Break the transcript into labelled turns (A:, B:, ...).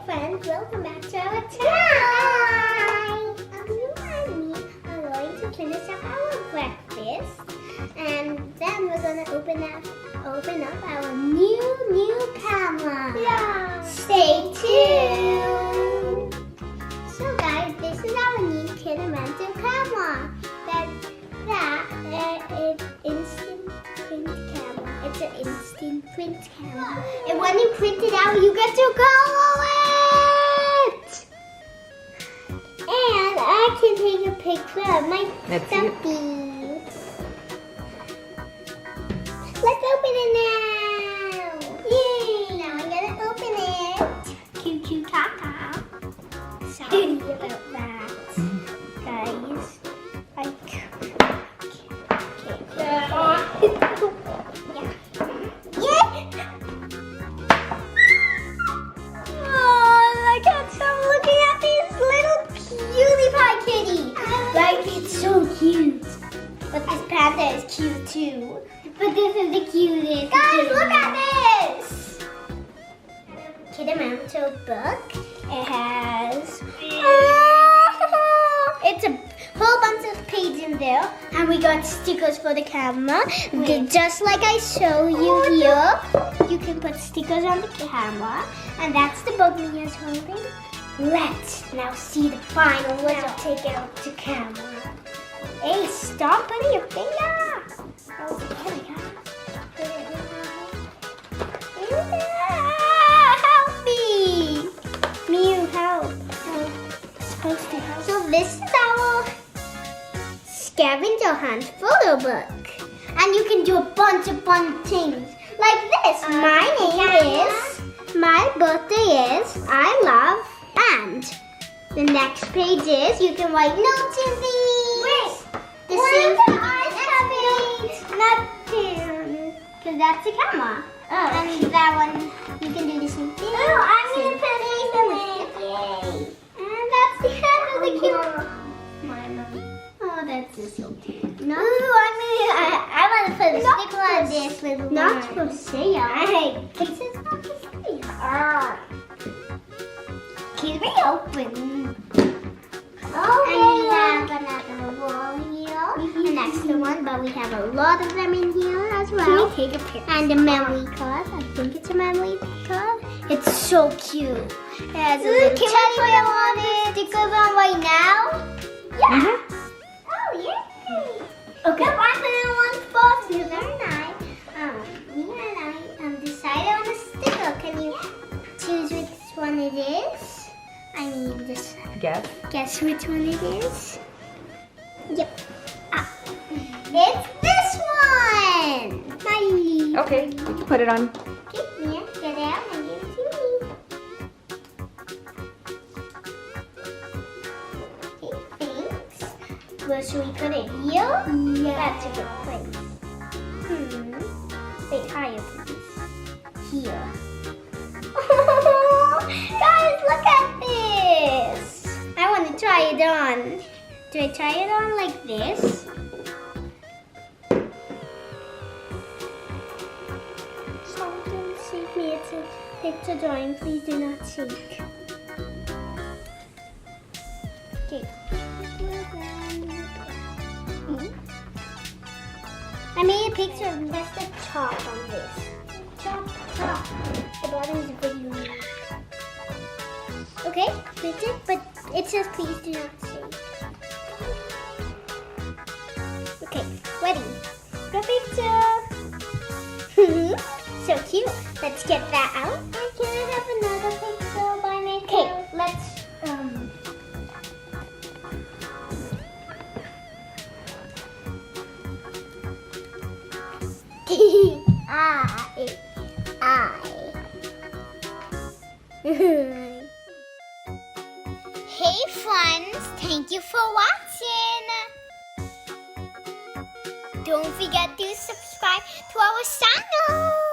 A: friends, welcome back to our channel. You and me are going to finish up our breakfast, and then we're gonna open up our new camera. Yeah. Stay tuned. So guys, this is our new Kidamental camera. It's instant print camera. It's an instant print camera. And when you print it out, you get to color it. And I can take a picture of my stuffies. Let's open it now. Yay! Now I'm gonna open it. Cute, cute, tata. Sorry about that, guys. But this panda is cute too. But this is the cutest. Guys, look at this! Kidamental book. It has... it's a whole bunch of pages in there. And we got stickers for the camera. Just like I show you here. You can put stickers on the camera. And that's the book Mia's holding. Let's now see the final result. Now take it up to camera. Hey, stop putting your finger! Oh, there we go. Help me! Mew, help. It's supposed to help. So this is our scavenger hunt photo book. And you can do a bunch of fun things. Like this. My name is, my birthday is, I love, and the next page is, you can write notes in these. Wait. The same eyes having nothing, because that's the camera. Oh. And that one, you can do the same thing. Oh, I'm going to put these in it. Yay. And that's the end of the camera. My mom. Oh, that's just so cute. No, I want to put a sticker on this little one. Not for sale. This is not for sale. Can we open? Oh, and we have another wall here. An extra one, but we have a lot of them in here as well. Can we take a picture? And a memory card. I think it's a memory card. It's so cute. It has a little teddy bear on it. Stickers on right now. Yeah. Oh, yay. Okay. Yep, I put it on one spot. It's very nice. Mia and I decided on a sticker. Can you choose which one it is? I mean, just guess which one it is. Yep. It's this one. Bye.
B: Okay, you can put it on.
A: Okay, Mia, get it out and give it to me. Okay, thanks. Well, should we put it here? Yeah. That's a good place. Wait, higher, please. Here. Guys, look at this! I want to try it on. Do I try it on like this? Don't shake me. It's a picture drawing. Please do not shake. Okay. I made a picture of just the top on this. Top. The bottom is video. Okay, that's it, but it says please do not shake. Okay, ready. Go picture. So cute. Let's get that out. And can I have another picture by my Okay, let's Hey friends, thank you for watching. Don't forget to subscribe to our channel.